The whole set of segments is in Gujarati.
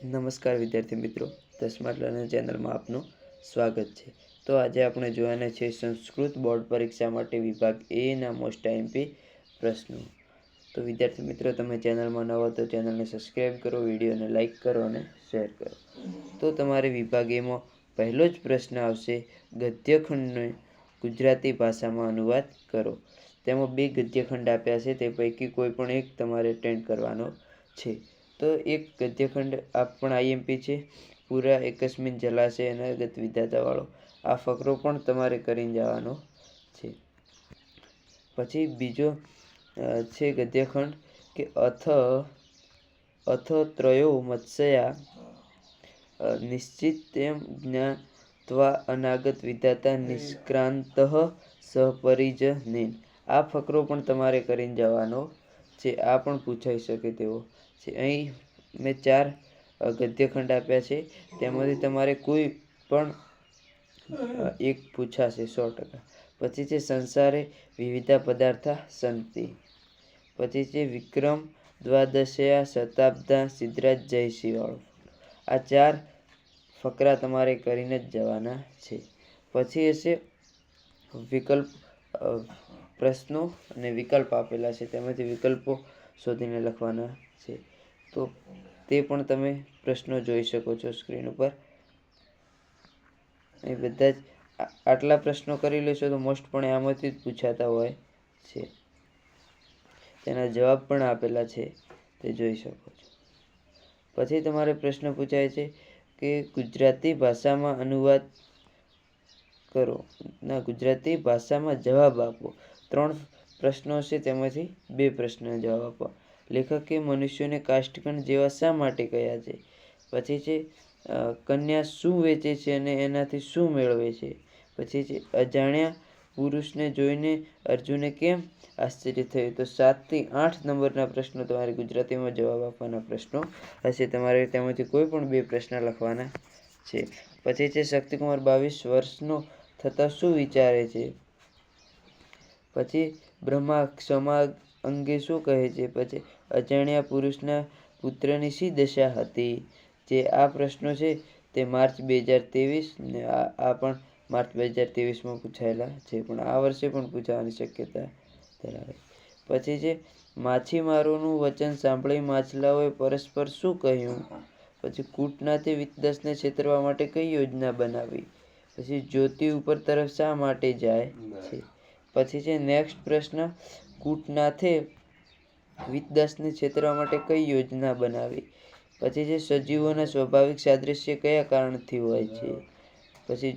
નમસ્કાર વિદ્યાર્થી મિત્રો, ધ સ્માર્ટ લર્નર ચેનલમાં આપનું સ્વાગત છે। તો આજે આપણે જોવાના છે સંસ્કૃત બોર્ડ પરીક્ષા માટે વિભાગ એના મોસ્ટ આઈએમપી પ્રશ્નો। તો વિદ્યાર્થી મિત્રો, તમે ચેનલમાં નવા તો ચેનલને સબસ્ક્રાઈબ કરો, વિડીયોને લાઇક કરો અને શેર કરો। તો તમારે વિભાગ એમાં પહેલો જ પ્રશ્ન આવશે, ગદ્યખંડને ગુજરાતી ભાષામાં અનુવાદ કરો। તેમાં 2 ગદ્યખંડ આપ્યા છે, તે પૈકી કોઈ પણ એક તમારે અટેન્ડ કરવાનો છે। તો એક ગદ્યખંડ આ પણ આઈએમપી છે, પૂરા એકસ્મિન જલાશય અનર્ગત વિધાતાવાળો। આ ફકરો પણ તમારે કરીને જવાનો છે। પછી બીજો છે ગદ્યખંડ કે અથ ત્રયો મત્સ્યા નિશ્ચિત્યમ જ્ઞાત્વા અનાગત વિધાતા નિષ્ક્રાંતઃ સપરિજનેન। આ ફકરો પણ તમારે કરીને જવાનો છે। આ પણ પૂછાઈ શકે તેવો છે। અહીં મેં 4 ગદ્યખંડ આપ્યા છે, તેમાંથી તમારે કોઈ પણ એક પૂછાશે 100%। પછી છે સંસારે વિવિધા પદાર્થા સંતિ। પછી છે વિક્રમ દ્વાદશયા શતાબ્દા સિદ્ધરાજ જયસિંહ વાળો। આ 4 ફકરા તમારે કરીને જ જવાના છે। પછી હશે વિકલ્પ પ્રશ્નો અને વિકલ્પ આપેલા છે, તેમાંથી વિકલ્પો શોધીને લખવાના છે। તો તે પણ તમે પ્રશ્નો જોઈ શકો છો સ્ક્રીન ઉપર। અહીં બધા જ આટલા પ્રશ્નો કરી લેશો તો મોસ્ટ પણ આમાંથી જ પૂછાતા હોય છે। તેના જવાબ પણ આપેલા છે, તે જોઈ શકો છો। પછી તમારે પ્રશ્ન પૂછાય છે કે ગુજરાતી ભાષામાં અનુવાદ કરો, ના ગુજરાતી ભાષામાં જવાબ આપો। 3 પ્રશ્નો છે, તેમાંથી 2 પ્રશ્નના જવાબ આપવા। લેખકે મનુષ્યોને કાષ્ઠખંડ જેવા શા માટે કહ્યા છે? પછી છે કન્યા શું વેચે છે અને એનાથી શું મેળવે છે? પછી છે અજાણ્યા પુરુષને જોઈને અર્જુને કેમ આશ્ચર્ય થયું? તો 7 થી 8 નંબરના પ્રશ્નો તમારે ગુજરાતીમાં જવાબ આપવાના પ્રશ્નો હશે, તમારે તેમાંથી કોઈ પણ 2 પ્રશ્ન લખવાના છે। પછી છે શક્તિકુમાર 22 વર્ષનો થતાં શું વિચારે છે? પછી બ્રહ્મા ક્ષમા અંગે શું કહે છે? પછી અજાણ્યા પુરુષના પુત્રની શી દશા હતી? જે આ પ્રશ્નો છે તે માર્ચ 2023 ને આ પણ માર્ચ 2023માં પૂછાયેલા છે, પણ આ વર્ષે પણ પૂછાવાની શક્યતા ધરાવે। પછી છે માછીમારોનું વચન સાંભળી માછલાઓએ પરસ્પર શું કહ્યું? પછી કૂટનાથે વિતદસને છેતરવા માટે કઈ યોજના બનાવી? પછી જ્યોતિ ઉપર તરફ શા માટે જાય છે? પછી છે નેક્સ્ટ પ્રશ્ન, કૂટનાથે વિતદસને છેતરવા માટે કઈ યોજના બનાવી? પછી છે સજીવોના સ્વાભાવિક સાદૃશ્ય કયા કારણથી હોય છે? પછી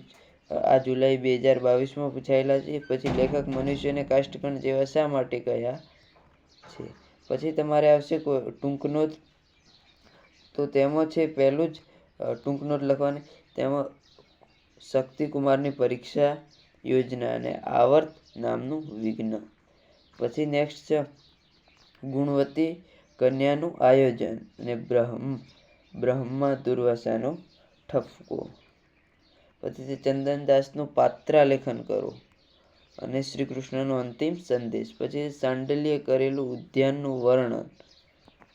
આ જુલાઈ 2022માં પૂછાયેલા છે। પછી લેખક મનુષ્યને કાષ્ઠખંડ જેવા શા માટે કહ્યા છે? પછી તમારે આવશે ટૂંક નોંધ। તો તેમાં છે પહેલું જ ટૂંક નોંધ લખવાની, તેમાં શક્તિકુમારની પરીક્ષા યોજના અને આવર્ત નામનું વિઘ્ન। પછી નેક્સ્ટ છે ગુણવતી કન્યાનું આયોજન અને બ્રહ્મા દુર્વાસાનો ઠપકો। પછી છે ચંદનદાસનું પાત્રાલેખન કરો અને શ્રી કૃષ્ણનો અંતિમ સંદેશ। પછી સાંડલ્યે કરેલું ઉદ્યાનનું વર્ણન।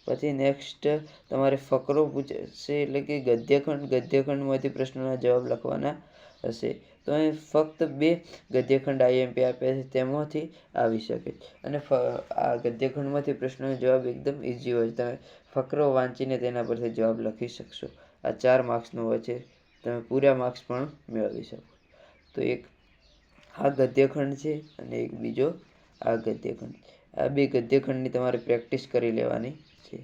પછી નેક્સ્ટ તમારે ફકરો પૂછશે, એટલે કે ગદ્યખંડમાંથી પ્રશ્નોના જવાબ લખવાના હશે। તો અહીં ફક્ત 2 ગદ્યખંડ આઈએમપી આપ્યા છે, તેમાંથી આવી શકે। અને આ ગદ્યખંડમાંથી પ્રશ્નોના જવાબ એકદમ ઇઝી હોય છે, તમે ફકરો વાંચીને તેના પરથી જવાબ લખી શકશો। આ 4 માર્ક્સનો હોય છે, તમે પૂરા માર્ક્સ પણ મેળવી શકો। તો એક આ ગદ્યખંડ છે અને એક બીજો આ ગદ્યખંડ। આ 2 ગદ્યખંડની તમારે પ્રેક્ટિસ કરી લેવાની છે।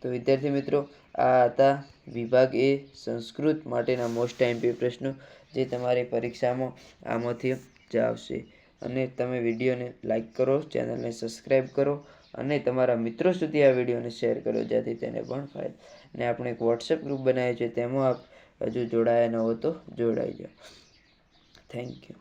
તો વિદ્યાર્થી મિત્રો, આ હતા વિભાગ એ સંસ્કૃત માટેના મોસ્ટ આઈએમપી પ્રશ્નો, જે તમારી પરીક્ષામાં આમાંથી જ આવશે। અને તમે વિડીયોને લાઇક કરો, ચેનલને સબસ્ક્રાઈબ કરો અને તમારા મિત્રો સુધી આ વિડીયોને શેર કરો, જેથી તેને પણ ફાયદો। અને આપણે એક વોટ્સએપ ગ્રુપ બનાવ્યું છે, તેમાં આપ હજુ જોડાયા ન હો તો જોડાઈ જાઓ। Thank you.